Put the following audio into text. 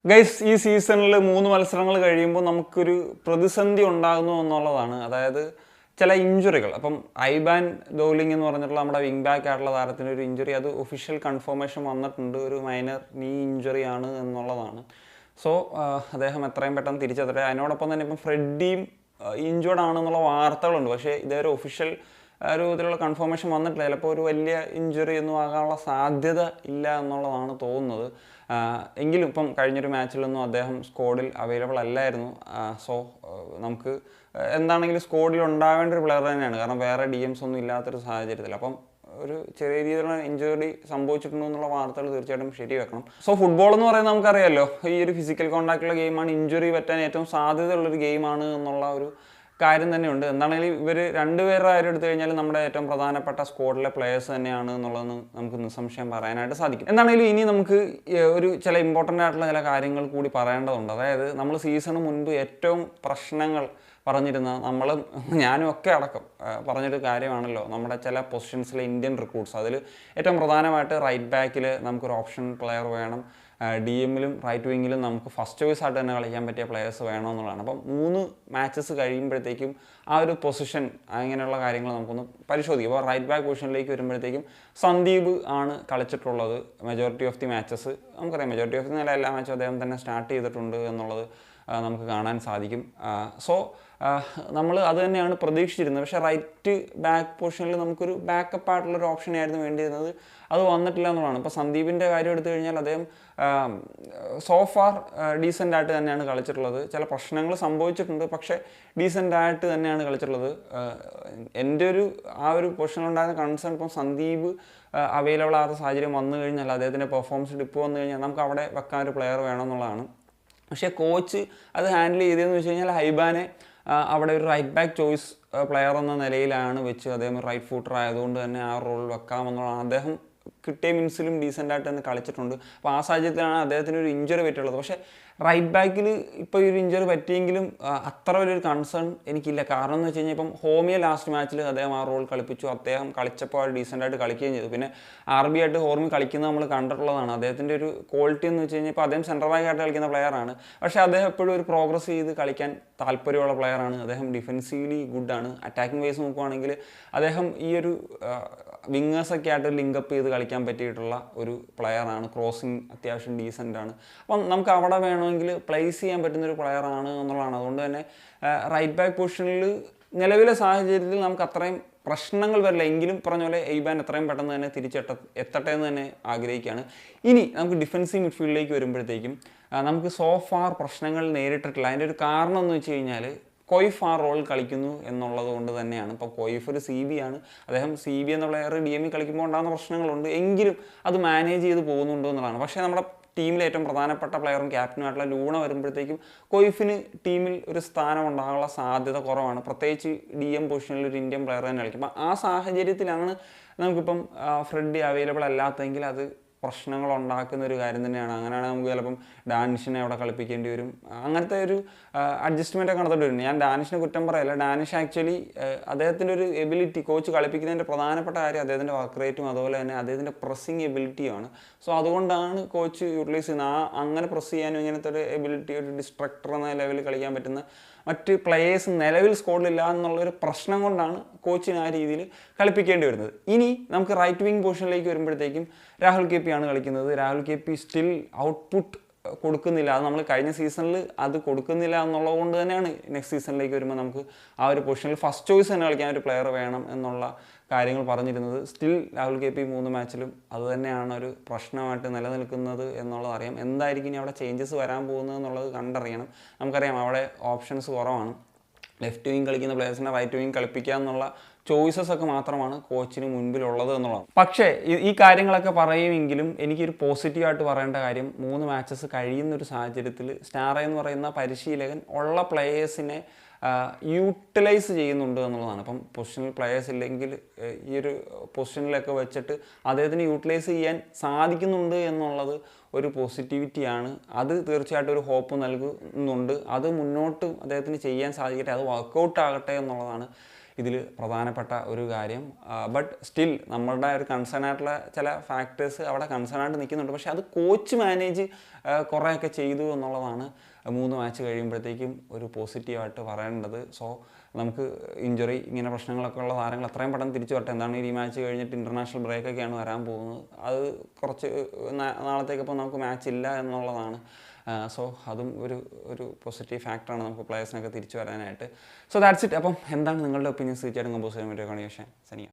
Guys ഈ സീസണിൽ 3 മത്സരങ്ങൾ കഴിയുമ്പോൾ നമുക്കൊരു പ്രതിസന്ധി ഉണ്ടാകുന്നു എന്നുള്ളതാണ്. അതായത് ചില ഇഞ്ചുറികൾ. അപ്പം ഐബാൻ ദോലിംഗ് എന്ന് പറഞ്ഞിട്ടുള്ള നമ്മുടെ വിങ് ബാക്ക് ആയിട്ടുള്ള താരത്തിന് ഒരു ഇഞ്ചുറി, അത് ഒഫീഷ്യൽ കൺഫർമേഷൻ വന്നിട്ടുണ്ട്. ഒരു മൈനർ നീ ഇഞ്ചുറി ആണ് എന്നുള്ളതാണ്. സോ അദ്ദേഹം എത്രയും പെട്ടെന്ന് തിരിച്ചെത്തട്ടെ. അതിനോടൊപ്പം തന്നെ ഇപ്പം ഫ്രെഡിയും ഇഞ്ചുർഡ് ആണെന്നുള്ള വാർത്തകളുണ്ട്. പക്ഷേ ഇതൊരു ഒഫീഷ്യൽ ഒരു ഇതിലുള്ള കൺഫർമേഷൻ വന്നിട്ടില്ല. ചിലപ്പോൾ ഒരു വലിയ ഇഞ്ചുറി ഒന്നും ആകാനുള്ള സാധ്യത ഇല്ല എന്നുള്ളതാണ് തോന്നുന്നത്. എങ്കിലും ഇപ്പം കഴിഞ്ഞൊരു മാച്ചിലൊന്നും അദ്ദേഹം സ്ക്വാഡിൽ അവൈലബിൾ അല്ലായിരുന്നു. സോ നമുക്ക് എന്താണെങ്കിലും സ്ക്വാഡിൽ ഉണ്ടാവേണ്ട ഒരു പ്ലെയർ തന്നെയാണ്. കാരണം വേറെ DMs ഒന്നും ഇല്ലാത്തൊരു സാഹചര്യത്തിൽ അപ്പം ഒരു ചെറിയ രീതിയിലുള്ള ഇഞ്ചുറി സംഭവിച്ചിട്ടുണ്ടോ എന്നുള്ള വാർത്തകൾ തീർച്ചയായിട്ടും ശരിവെക്കണം. സോ ഫുട്ബോൾ എന്ന് പറയുന്നത് നമുക്കറിയാമല്ലോ, ഈ ഒരു ഫിസിക്കൽ കോൺടാക്റ്റുള്ള ഗെയിമാണ്. ഇഞ്ചുറി പറ്റാൻ ഏറ്റവും സാധ്യതയുള്ളൊരു ഗെയിമാണ് എന്നുള്ള ഒരു കാര്യം തന്നെയുണ്ട്. എന്താണെങ്കിലും ഇവർ രണ്ടുപേരുടെ കാര്യം എടുത്തു കഴിഞ്ഞാൽ നമ്മുടെ ഏറ്റവും പ്രധാനപ്പെട്ട സ്ക്വാഡിലെ പ്ലേയേഴ്സ് തന്നെയാണ് എന്നുള്ളതെന്ന് നമുക്ക് നിസ്സംശയം പറയാനായിട്ട് സാധിക്കും. എന്താണെങ്കിലും ഇനി നമുക്ക് ഒരു ചില ഇമ്പോർട്ടൻ്റ് ആയിട്ടുള്ള ചില കാര്യങ്ങൾ കൂടി പറയേണ്ടതുണ്ട്. അതായത് നമ്മൾ സീസണ് മുൻപ് ഏറ്റവും പ്രശ്നങ്ങൾ പറഞ്ഞിരുന്ന ഞാനും ഒക്കെ അടക്കം പറഞ്ഞൊരു കാര്യമാണല്ലോ, നമ്മുടെ ചില പൊസിഷൻസിലെ ഇന്ത്യൻ റിക്രൂട്ട്സ്. അതിൽ ഏറ്റവും പ്രധാനമായിട്ട് റൈറ്റ് ബാക്കിൽ നമുക്കൊരു ഓപ്ഷൻ പ്ലെയർ വേണം. DM-ലും റൈറ്റ് വിങ്ങിലും നമുക്ക് ഫസ്റ്റ് ചോയ്സ് ആയിട്ട് തന്നെ കളിക്കാൻ പറ്റിയ പ്ലെയേഴ്സ് വേണമെന്നുള്ളതാണ്. അപ്പം 3 മാച്ചസ് കഴിയുമ്പോഴത്തേക്കും ആ ഒരു പൊസിഷൻ അങ്ങനെയുള്ള കാര്യങ്ങൾ നമുക്കൊന്ന് പരിശോധിക്കും. അപ്പോൾ റൈറ്റ് ബാക്ക് പൊസിഷനിലേക്ക് വരുമ്പോഴത്തേക്കും സന്ദീപ് ആണ് കളിച്ചിട്ടുള്ളത് മെജോറിറ്റി ഓഫ് ദി മാച്ചസ്. നമുക്കറിയാം മെജോറിറ്റി ഓഫ് ദി എല്ലാ മാച്ചും അദ്ദേഹം തന്നെ സ്റ്റാർട്ട് ചെയ്തിട്ടുണ്ട് എന്നുള്ളത് നമുക്ക് കാണാൻ സാധിക്കും. സോ നമ്മൾ അത് തന്നെയാണ് പ്രതീക്ഷിച്ചിരുന്നത്. പക്ഷേ റൈറ്റ് ബാക്ക് പൊസിഷനിൽ നമുക്കൊരു ബാക്കപ്പ് ആയിട്ടുള്ളൊരു ഓപ്ഷനായിരുന്നു വേണ്ടിയിരുന്നത്. അത് വന്നിട്ടില്ല എന്നുള്ളതാണ്. ഇപ്പോൾ സന്ദീപിൻ്റെ കാര്യം എടുത്തു കഴിഞ്ഞാൽ അദ്ദേഹം സോഫാർ ഡീസൻ്റ് ആയിട്ട് തന്നെയാണ് കളിച്ചിട്ടുള്ളത്. ചില പ്രശ്നങ്ങൾ സംഭവിച്ചിട്ടുണ്ട്, പക്ഷേ ഡീസൻ്റ് ആയിട്ട് തന്നെയാണ് കളിച്ചിട്ടുള്ളത്. എൻ്റെ ആ ഒരു പൊസിഷനിലുണ്ടായിരുന്ന കൺസേൺ ഇപ്പം സന്ദീപ് അവൈലബിൾ ആകാത്ത സാഹചര്യം വന്നു കഴിഞ്ഞാൽ, അദ്ദേഹത്തിൻ്റെ പെർഫോമൻസ് ഡിപ്പ് വന്നു കഴിഞ്ഞാൽ നമുക്ക് അവിടെ വെക്കാൻ ഒരു പ്ലെയർ വേണമെന്നുള്ളതാണ്. പക്ഷേ കോച്ച് അത് ഹാൻഡിൽ ചെയ്തതെന്ന് വെച്ച് കഴിഞ്ഞാൽ ഹൈബാനെ അവിടെ ഒരു റൈറ്റ് ബാക്ക് ചോയ്സ് പ്ലെയർ എന്ന നിലയിലാണ് വെച്ച്. അദ്ദേഹം റൈറ്റ് ഫൂട്ടർ ആയതുകൊണ്ട് തന്നെ ആ റോൾ വെക്കാമെന്നുള്ളതാണ്. അദ്ദേഹം കിട്ടിയ മിനിറ്റ്സിലും ഡീസൻ്റായിട്ട് തന്നെ കളിച്ചിട്ടുണ്ട്. അപ്പോൾ ആ സാഹചര്യത്തിലാണ് അദ്ദേഹത്തിന് ഒരു ഇഞ്ചുറി പറ്റിയുള്ളത്. പക്ഷേ റൈറ്റ് ബാക്കിൽ ഇപ്പോൾ ഒരു ഇഞ്ചുറി പറ്റിയെങ്കിലും അത്ര വലിയൊരു കൺസേൺ എനിക്കില്ല. കാരണം എന്ന് വെച്ച് കഴിഞ്ഞാൽ ഇപ്പം ഹോമിയ ലാസ്റ്റ് മാച്ചിൽ അദ്ദേഹം ആ റോൾ കളിപ്പിച്ചു. അദ്ദേഹം കളിച്ചപ്പോൾ ഡീസൻ്റായിട്ട് കളിക്കുകയും ചെയ്തു. പിന്നെ RB ആയിട്ട് ഹോർമി കളിക്കുന്നത് നമ്മൾ കണ്ടിട്ടുള്ളതാണ്. അദ്ദേഹത്തിൻ്റെ ഒരു ക്വാളിറ്റി എന്ന് വെച്ച് കഴിഞ്ഞാൽ ഇപ്പോൾ അദ്ദേഹം സെൻട്രൽ ബാക്ക് ആയിട്ട് കളിക്കുന്ന പ്ലെയറാണ്. പക്ഷേ അദ്ദേഹം എപ്പോഴും ഒരു പ്രോഗ്രസ് ചെയ്ത് കളിക്കാൻ താല്പര്യമുള്ള പ്ലെയറാണ്. അദ്ദേഹം ഡിഫെൻസീവ്ലി ഗുഡാണ്. അറ്റാക്കിംഗ് വൈസ് നോക്കുകയാണെങ്കിൽ അദ്ദേഹം ഈ ഒരു വിങ്ങേഴ്സൊക്കെ ആയിട്ട് ലിങ്കപ്പ് ചെയ്ത് കളിക്കാൻ പറ്റിയിട്ടുള്ള ഒരു പ്ലെയറാണ്. ക്രോസിങ് അത്യാവശ്യം ഡീസൻ്റാണ്. അപ്പം നമുക്ക് അവിടെ വേണമെങ്കിൽ പ്ലേസ് ചെയ്യാൻ പറ്റുന്നൊരു പ്ലെയറാണ് എന്നുള്ളതാണ്. അതുകൊണ്ട് തന്നെ റൈറ്റ് ബാക്ക് പൊസിഷനിൽ നിലവിലെ സാഹചര്യത്തിൽ നമുക്ക് അത്രയും പ്രശ്നങ്ങൾ വരില്ല. എങ്കിലും പറഞ്ഞ പോലെ ഐബാൻ എത്രയും പെട്ടെന്ന് തന്നെ എത്തട്ടെ എന്ന് തന്നെ ആഗ്രഹിക്കുകയാണ്. ഇനി നമുക്ക് ഡിഫൻസീവ് മിഡ്ഫീൽഡിലേക്ക് വരുമ്പോഴത്തേക്കും നമുക്ക് സോഫാർ പ്രശ്നങ്ങൾ നേരിട്ടിട്ടില്ല. അതിൻ്റെ ഒരു കാരണം എന്ന് വെച്ച് കഴിഞ്ഞാൽ കൊയ്ഫ് ആ റോൾ കളിക്കുന്നു എന്നുള്ളത് കൊണ്ട് തന്നെയാണ്. ഇപ്പോൾ കൊയ്ഫ് ഒരു CB ആണ്. അദ്ദേഹം CB എന്ന പ്ലെയർ DM-ൽ കളിക്കുമ്പോൾ ഉണ്ടാകുന്ന പ്രശ്നങ്ങളുണ്ട്, എങ്കിലും അത് മാനേജ് ചെയ്ത് പോകുന്നുണ്ടോ എന്നുള്ളതാണ്. പക്ഷേ നമ്മുടെ ടീമിലെ ഏറ്റവും പ്രധാനപ്പെട്ട പ്ലെയറും ക്യാപ്റ്റനുമായിട്ടുള്ള ലൂണ വരുമ്പോഴത്തേക്കും കൊയ്ഫിന് ടീമിൽ ഒരു സ്ഥാനം ഉണ്ടാകാനുള്ള സാധ്യത കുറവാണ്. പ്രത്യേകിച്ച് DM പൊസിഷനിൽ ഒരു ഇന്ത്യൻ പ്ലെയർ തന്നെ കളിക്കും. അപ്പം ആ സാഹചര്യത്തിലാണ് നമുക്കിപ്പം ഫ്രെഡി അവൈലബിൾ അല്ലാത്തതെങ്കിൽ അത് പ്രശ്നങ്ങൾ ഉണ്ടാക്കുന്ന ഒരു കാര്യം തന്നെയാണ്. അങ്ങനെയാണെങ്കിൽ നമുക്ക് ചിലപ്പം ഡാനിഷിനെ അവിടെ കളിപ്പിക്കേണ്ടി വരും. അങ്ങനത്തെ ഒരു അഡ്ജസ്റ്റ്മെൻറ്റൊക്കെ നടത്തേണ്ടി വരും. ഞാൻ ഡാനിഷിനെ കുറ്റം പറയല്ല. ഡാനിഷ് ആക്ച്വലി അദ്ദേഹത്തിൻ്റെ ഒരു എബിലിറ്റി, കോച്ച് കളിപ്പിക്കുന്നതിൻ്റെ പ്രധാനപ്പെട്ട കാര്യം അദ്ദേഹത്തിൻ്റെ വർക്ക് റേറ്റും അതുപോലെ തന്നെ അദ്ദേഹത്തിൻ്റെ പ്രസ്സിങ് എബിലിറ്റിയുമാണ്. സോ അതുകൊണ്ടാണ് കോച്ച് യൂട്ടിലൈസ് ചെയ്യുന്നത്. അങ്ങനെ പ്രസ് ചെയ്യാനും ഇങ്ങനത്തെ ഒരു എബിലിറ്റി, ഒരു ഡിസ്ട്രക്ടർ എന്ന ലെവലിൽ കളിക്കാൻ പറ്റുന്ന മറ്റ് പ്ലേയേഴ്സ് നിലവിൽ സ്ക്വാഡിലില്ല എന്നുള്ളൊരു പ്രശ്നം കൊണ്ടാണ് കോച്ചിന് ആ രീതിയിൽ കളിപ്പിക്കേണ്ടി വരുന്നത്. ഇനി നമുക്ക് റൈറ്റ് വിങ് പൊസിഷനിലേക്ക് വരുമ്പോഴത്തേക്കും രാഹുൽ KP ആണ് കളിക്കുന്നത്. രാഹുൽ KP സ്റ്റിൽ ഔട്ട്പുട്ട് കൊടുക്കുന്നില്ല. അത് നമ്മൾ കഴിഞ്ഞ സീസണിൽ അത് കൊടുക്കുന്നില്ല എന്നുള്ളത് കൊണ്ട് തന്നെയാണ് നെക്സ്റ്റ് സീസണിലേക്ക് വരുമ്പോൾ നമുക്ക് ആ ഒരു പൊസിഷനിൽ ഫസ്റ്റ് ചോയ്സ് തന്നെ കളിക്കാൻ ഒരു പ്ലെയർ വേണം എന്നുള്ള കാര്യങ്ങൾ പറഞ്ഞിരുന്നത്. സ്റ്റിൽ രാഹുൽ KP 3 മാച്ചിലും അത് തന്നെയാണ് ഒരു പ്രശ്നമായിട്ട് നിലനിൽക്കുന്നത് എന്നുള്ളത് അറിയാം. എന്തായിരിക്കും ഇനി അവിടെ ചേഞ്ചസ് വരാൻ പോകുന്നത് എന്നുള്ളത് കണ്ടറിയണം. നമുക്കറിയാം അവിടെ ഓപ്ഷൻസ് കുറവാണ്. ലെഫ്റ്റ് വിങ് കളിക്കുന്ന പ്ലേയേഴ്സിനെ റൈറ്റ് വിങ് കളിപ്പിക്കുക എന്നുള്ള ചോയ്സസ് ഒക്കെ മാത്രമാണ് കോച്ചിന് മുൻപിലുള്ളത് എന്നുള്ളതാണ്. പക്ഷേ ഈ കാര്യങ്ങളൊക്കെ പറയുമെങ്കിലും എനിക്കൊരു പോസിറ്റീവായിട്ട് പറയേണ്ട കാര്യം, 3 മാച്ചസ് കഴിയുന്നൊരു സാഹചര്യത്തിൽ സ്റ്റാർ എന്ന് പറയുന്ന പരിശീലകൻ ഉള്ള പ്ലേയേഴ്സിനെ യൂട്ടിലൈസ് ചെയ്യുന്നുണ്ട് എന്നുള്ളതാണ്. അപ്പം പൊസിഷണൽ പ്ലെയേഴ്സ് ഇല്ലെങ്കിൽ ഈ ഒരു പൊസിഷനിലൊക്കെ വെച്ചിട്ട് അദ്ദേഹത്തിന് യൂട്ടിലൈസ് ചെയ്യാൻ സാധിക്കുന്നുണ്ട് എന്നുള്ളത് ഒരു പോസിറ്റിവിറ്റിയാണ്. അത് തീർച്ചയായിട്ടും ഒരു ഹോപ്പ് നൽകുന്നുണ്ട്. അത് മുന്നോട്ട് അദ്ദേഹത്തിന് ചെയ്യാൻ സാധിക്കട്ടെ, അത് വർക്കൗട്ട് ആകട്ടെ എന്നുള്ളതാണ് ഇതിൽ പ്രധാനപ്പെട്ട ഒരു കാര്യം. ബട്ട് സ്റ്റിൽ നമ്മളുടെ ഒരു കൺസേൺ ആയിട്ടുള്ള ചില ഫാക്ടേഴ്സ് അവിടെ കൺസേൺ ആയിട്ട് നിൽക്കുന്നുണ്ട്. പക്ഷേ അത് കോച്ച് മാനേജ് കുറേയൊക്കെ ചെയ്തു എന്നുള്ളതാണ് 3 മാച്ച് കഴിയുമ്പോഴത്തേക്കും ഒരു പോസിറ്റീവായിട്ട് പറയേണ്ടത്. സോ നമുക്ക് ഇഞ്ചുറി ഇങ്ങനെ പ്രശ്നങ്ങളൊക്കെ ഉള്ള താരങ്ങൾ എത്രയും പെട്ടെന്ന് തിരിച്ചു വരട്ടെ. എന്താണ് ഈ മാച്ച് കഴിഞ്ഞിട്ട് ഇൻ്റർനാഷണൽ ബ്രേക്കൊക്കെയാണ് വരാൻ പോകുന്നത്. അത് കുറച്ച് നാളത്തേക്കിപ്പോൾ നമുക്ക് മാച്ച് ഇല്ല എന്നുള്ളതാണ്. സോ അതും ഒരു പോസിറ്റീവ് ഫാക്ടറാണ് നമുക്ക് പ്ലേയേഴ്സിനൊക്കെ തിരിച്ചു വരാനായിട്ട്. So that's it. അപ്പം എന്താണ് നിങ്ങളുടെ ഒപ്പീനിയൻസ് തീർച്ചയായിട്ടും കമ്പോസ് ചെയ്യാൻ പറ്റുമോ? സനിയ.